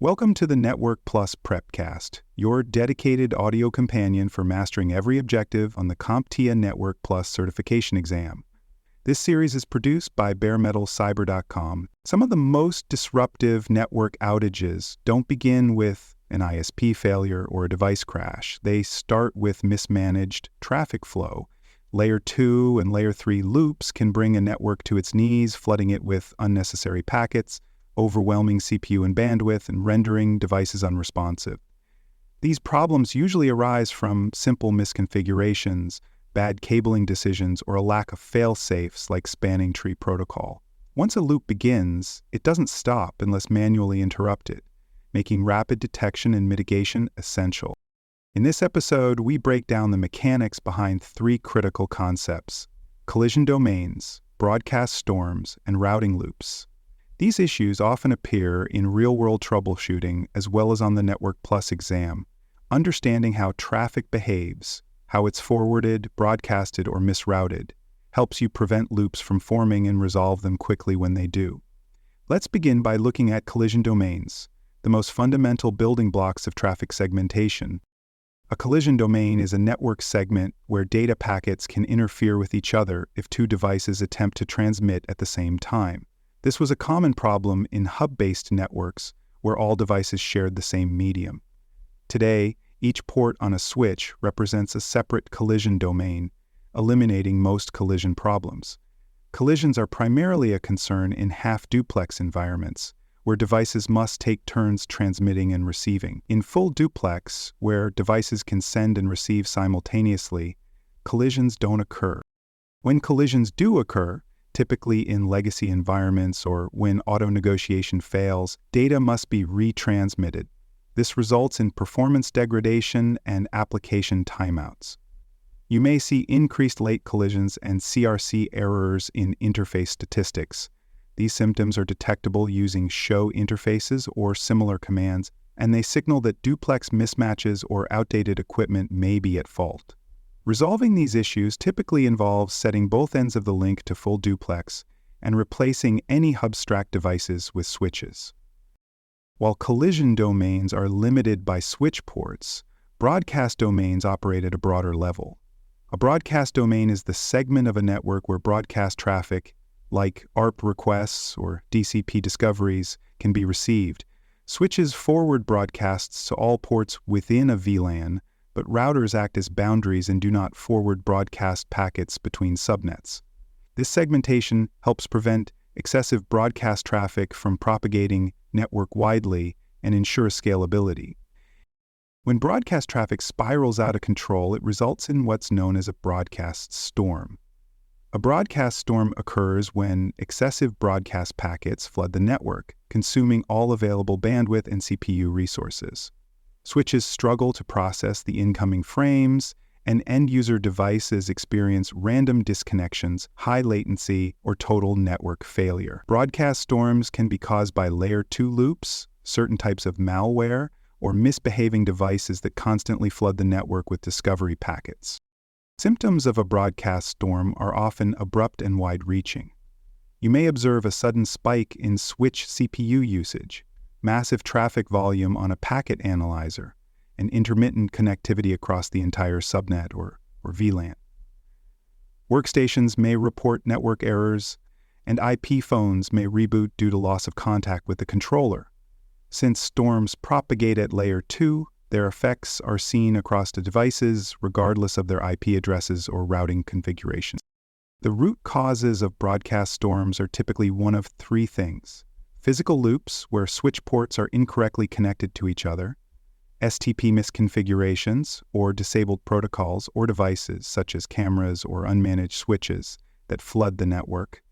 Welcome to the Network Plus Prepcast, your dedicated audio companion for mastering every objective on the CompTIA Network Plus certification exam. This series is produced by baremetalcyber.com. Some of the most disruptive network outages don't begin with an ISP failure or a device crash. They start with mismanaged traffic flow. Layer 2 and Layer 3 loops can bring a network to its knees, flooding it with unnecessary packets, overwhelming CPU and bandwidth, and rendering devices unresponsive. These problems usually arise from simple misconfigurations, bad cabling decisions, or a lack of fail-safes like spanning tree protocol. Once a loop begins, it doesn't stop unless manually interrupted, making rapid detection and mitigation essential. In this episode, we break down the mechanics behind three critical concepts: collision domains, broadcast storms, and routing loops. These issues often appear in real-world troubleshooting as well as on the Network Plus exam. Understanding how traffic behaves, how it's forwarded, broadcasted, or misrouted, helps you prevent loops from forming and resolve them quickly when they do. Let's begin by looking at collision domains, the most fundamental building blocks of traffic segmentation. A collision domain is a network segment where data packets can interfere with each other if two devices attempt to transmit at the same time. This was a common problem in hub-based networks where all devices shared the same medium. Today, each port on a switch represents a separate collision domain, eliminating most collision problems. Collisions are primarily a concern in half-duplex environments, where devices must take turns transmitting and receiving. In full duplex, where devices can send and receive simultaneously, collisions don't occur. When collisions do occur, typically in legacy environments or when auto-negotiation fails, data must be retransmitted. This results in performance degradation and application timeouts. You may see increased late collisions and CRC errors in interface statistics. These symptoms are detectable using show interfaces or similar commands, and they signal that duplex mismatches or outdated equipment may be at fault. Resolving these issues typically involves setting both ends of the link to full duplex and replacing any hub-stack devices with switches. While collision domains are limited by switch ports, broadcast domains operate at a broader level. A broadcast domain is the segment of a network where broadcast traffic, like ARP requests or DCP discoveries, can be received. Switches forward broadcasts to all ports within a VLAN, but routers act as boundaries and do not forward broadcast packets between subnets. This segmentation helps prevent excessive broadcast traffic from propagating network-widely and ensure scalability. When broadcast traffic spirals out of control, it results in what's known as a broadcast storm. A broadcast storm occurs when excessive broadcast packets flood the network, consuming all available bandwidth and CPU resources. Switches struggle to process the incoming frames, and end-user devices experience random disconnections, high latency, or total network failure. Broadcast storms can be caused by Layer 2 loops, certain types of malware, or misbehaving devices that constantly flood the network with discovery packets. Symptoms of a broadcast storm are often abrupt and wide-reaching. You may observe a sudden spike in switch CPU usage, massive traffic volume on a packet analyzer, and intermittent connectivity across the entire subnet or VLAN. Workstations may report network errors, and IP phones may reboot due to loss of contact with the controller. Since storms propagate at Layer 2, their effects are seen across the devices regardless of their IP addresses or routing configurations. The root causes of broadcast storms are typically one of three things: physical loops, where switch ports are incorrectly connected to each other; STP misconfigurations, or disabled protocols or devices such as cameras or unmanaged switches that flood the network.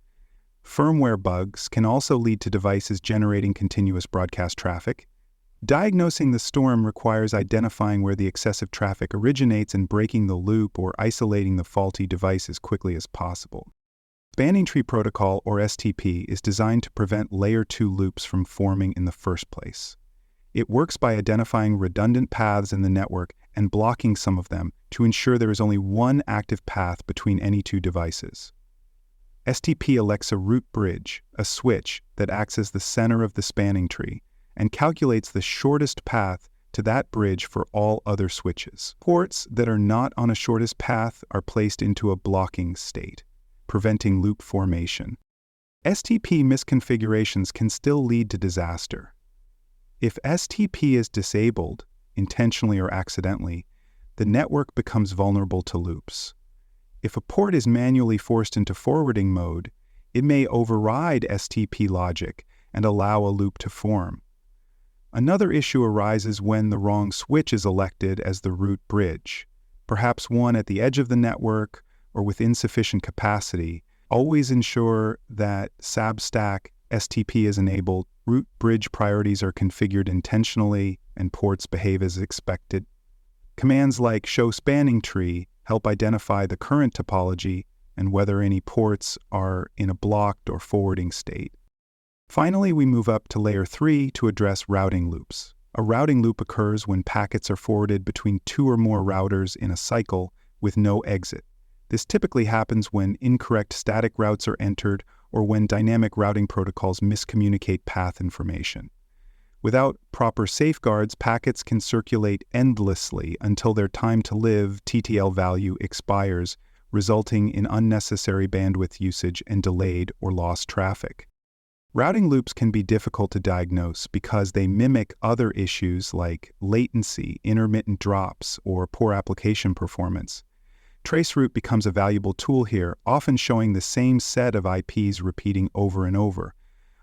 Firmware bugs can also lead to devices generating continuous broadcast traffic. Diagnosing the storm requires identifying where the excessive traffic originates and breaking the loop or isolating the faulty device as quickly as possible. Spanning tree protocol, or STP, is designed to prevent Layer 2 loops from forming in the first place. It works by identifying redundant paths in the network and blocking some of them to ensure there is only one active path between any two devices. STP elects a root bridge, a switch that acts as the center of the spanning tree, and calculates the shortest path to that bridge for all other switches. Ports that are not on a shortest path are placed into a blocking state, preventing loop formation. STP misconfigurations can still lead to disaster. If STP is disabled, intentionally or accidentally, the network becomes vulnerable to loops. If a port is manually forced into forwarding mode, it may override STP logic and allow a loop to form. Another issue arises when the wrong switch is elected as the root bridge, perhaps one at the edge of the network or with insufficient capacity. Always ensure that SAB-stack STP is enabled, root bridge priorities are configured intentionally, and ports behave as expected. Commands like show spanning tree help identify the current topology and whether any ports are in a blocked or forwarding state. Finally, we move up to layer 3 to address routing loops. A routing loop occurs when packets are forwarded between two or more routers in a cycle with no exit. This typically happens when incorrect static routes are entered or when dynamic routing protocols miscommunicate path information. Without proper safeguards, packets can circulate endlessly until their time to live (TTL) value expires, resulting in unnecessary bandwidth usage and delayed or lost traffic. Routing loops can be difficult to diagnose because they mimic other issues like latency, intermittent drops, or poor application performance. Traceroute becomes a valuable tool here, often showing the same set of IPs repeating over and over.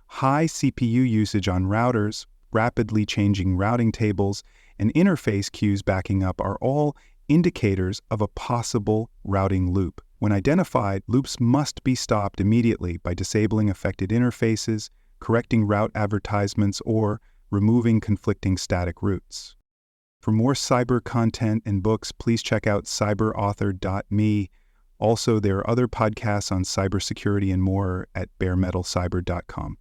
High CPU usage on routers, rapidly changing routing tables, and interface queues backing up are all indicators of a possible routing loop. When identified, loops must be stopped immediately by disabling affected interfaces, correcting route advertisements, or removing conflicting static routes. For more cyber content and books, please check out cyberauthor.me. Also, there are other podcasts on cybersecurity and more at baremetalcyber.com.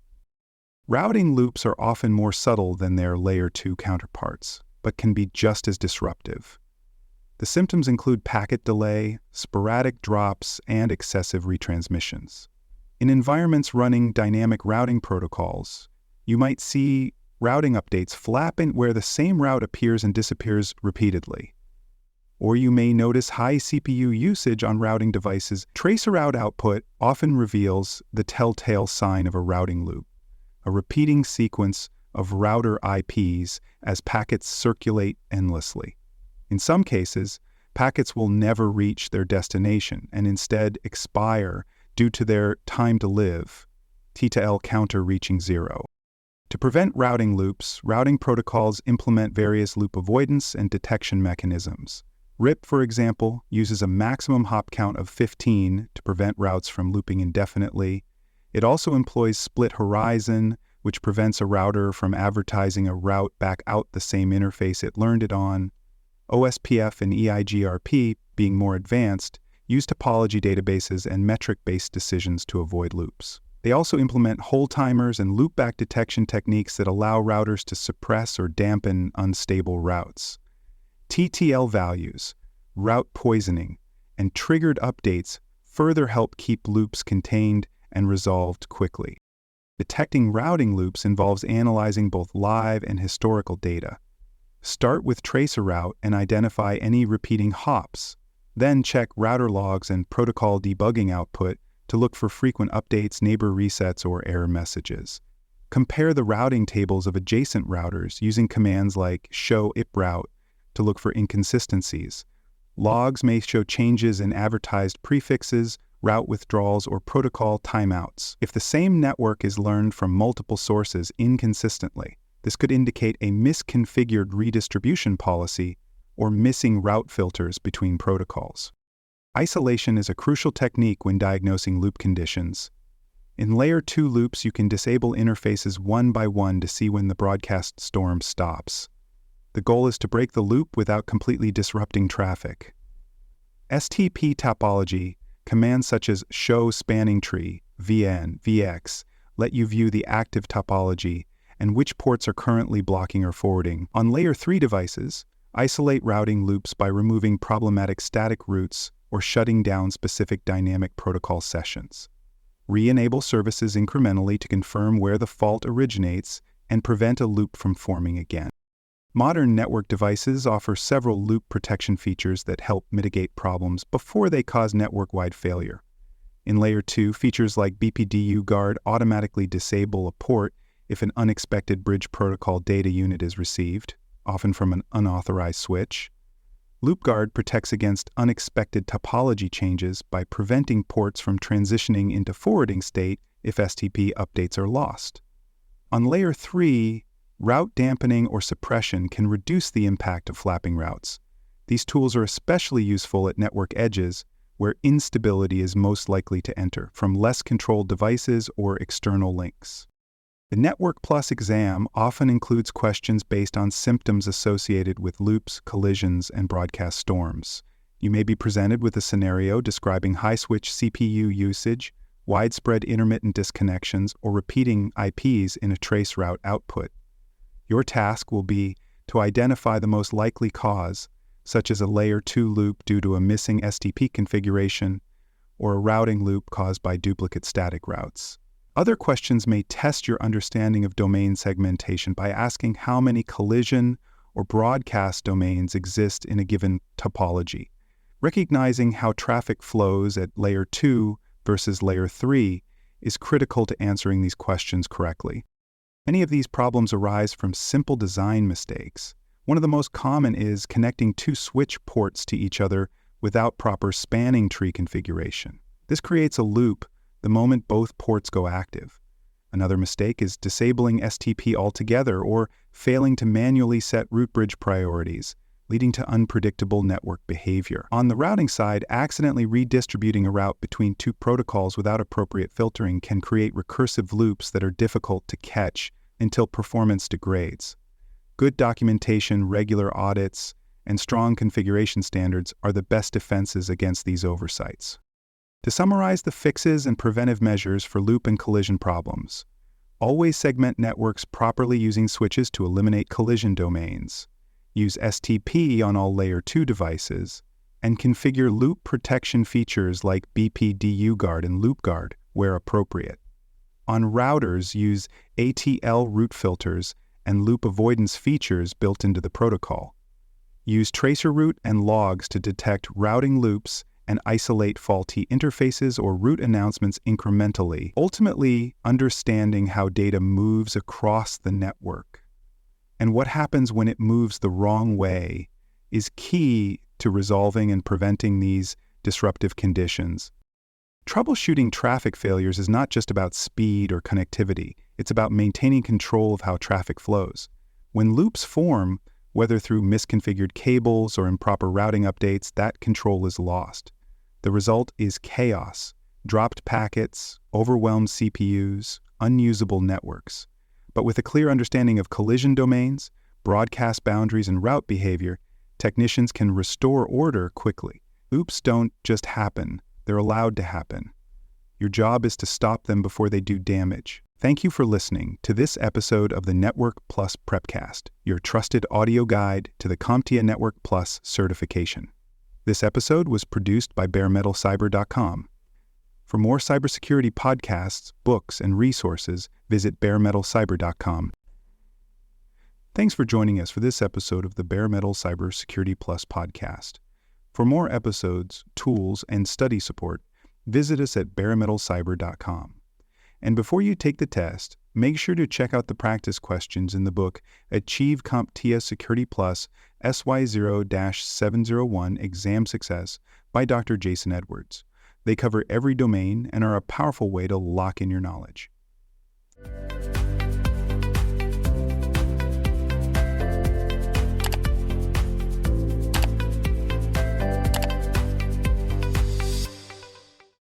Routing loops are often more subtle than their layer 2 counterparts, but can be just as disruptive. The symptoms include packet delay, sporadic drops, and excessive retransmissions. In environments running dynamic routing protocols, you might see routing updates flapping where the same route appears and disappears repeatedly. Or you may notice high CPU usage on routing devices. Traceroute output often reveals the telltale sign of a routing loop, a repeating sequence of router IPs as packets circulate endlessly. In some cases, packets will never reach their destination and instead expire due to their time to live, T/L counter reaching 0. To prevent routing loops, routing protocols implement various loop avoidance and detection mechanisms. RIP, for example, uses a maximum hop count of 15 to prevent routes from looping indefinitely. It also employs split horizon, which prevents a router from advertising a route back out the same interface it learned it on. OSPF and EIGRP, being more advanced, use topology databases and metric-based decisions to avoid loops. They also implement hold timers and loopback detection techniques that allow routers to suppress or dampen unstable routes. TTL values, route poisoning, and triggered updates further help keep loops contained and resolved quickly. Detecting routing loops involves analyzing both live and historical data. Start with traceroute and identify any repeating hops. Then check router logs and protocol debugging output to look for frequent updates, neighbor resets, or error messages. Compare the routing tables of adjacent routers using commands like show iproute to look for inconsistencies. Logs may show changes in advertised prefixes, route withdrawals, or protocol timeouts. If the same network is learned from multiple sources inconsistently, this could indicate a misconfigured redistribution policy or missing route filters between protocols. Isolation is a crucial technique when diagnosing loop conditions. In layer 2 loops, you can disable interfaces one by one to see when the broadcast storm stops. The goal is to break the loop without completely disrupting traffic. STP topology, commands such as show spanning tree, VN, VX, let you view the active topology and which ports are currently blocking or forwarding. On layer 3 devices, isolate routing loops by removing problematic static routes or shutting down specific dynamic protocol sessions. Re-enable services incrementally to confirm where the fault originates and prevent a loop from forming again. Modern network devices offer several loop protection features that help mitigate problems before they cause network-wide failure. In Layer 2, features like BPDU guard automatically disable a port if an unexpected bridge protocol data unit is received, often from an unauthorized switch. LoopGuard protects against unexpected topology changes by preventing ports from transitioning into forwarding state if STP updates are lost. On Layer 3, route dampening or suppression can reduce the impact of flapping routes. These tools are especially useful at network edges where instability is most likely to enter from less controlled devices or external links. The Network Plus exam often includes questions based on symptoms associated with loops, collisions, and broadcast storms. You may be presented with a scenario describing high-switch CPU usage, widespread intermittent disconnections, or repeating IPs in a trace route output. Your task will be to identify the most likely cause, such as a Layer 2 loop due to a missing STP configuration, or a routing loop caused by duplicate static routes. Other questions may test your understanding of domain segmentation by asking how many collision or broadcast domains exist in a given topology. Recognizing how traffic flows at Layer 2 versus Layer 3 is critical to answering these questions correctly. Many of these problems arise from simple design mistakes. One of the most common is connecting two switch ports to each other without proper spanning tree configuration. This creates a loop the moment both ports go active. Another mistake is disabling STP altogether or failing to manually set route bridge priorities, leading to unpredictable network behavior. On the routing side, accidentally redistributing a route between two protocols without appropriate filtering can create recursive loops that are difficult to catch until performance degrades. Good documentation, regular audits, and strong configuration standards are the best defenses against these oversights. To summarize the fixes and preventive measures for loop and collision problems, always segment networks properly using switches to eliminate collision domains, use STP on all Layer 2 devices, and configure loop protection features like BPDU guard and LoopGuard where appropriate. On routers, use ATL route filters and loop avoidance features built into the protocol. Use tracer route and logs to detect routing loops and isolate faulty interfaces or route announcements incrementally, ultimately understanding how data moves across the network. And what happens when it moves the wrong way is key to resolving and preventing these disruptive conditions. Troubleshooting traffic failures is not just about speed or connectivity, it's about maintaining control of how traffic flows. When loops form, whether through misconfigured cables or improper routing updates, that control is lost. The result is chaos, dropped packets, overwhelmed CPUs, unusable networks. But with a clear understanding of collision domains, broadcast boundaries, and route behavior, technicians can restore order quickly. Oops don't just happen, they're allowed to happen. Your job is to stop them before they do damage. Thank you for listening to this episode of the Network Plus Prepcast, your trusted audio guide to the CompTIA Network Plus certification. This episode was produced by baremetalcyber.com. For more cybersecurity podcasts, books, and resources, visit baremetalcyber.com. Thanks for joining us for this episode of the Bare Metal Cyber Security Plus podcast. For more episodes, tools, and study support, visit us at baremetalcyber.com. And before you take the test, make sure to check out the practice questions in the book Achieve CompTIA Security Plus SY0-701 Exam Success by Dr. Jason Edwards. They cover every domain and are a powerful way to lock in your knowledge.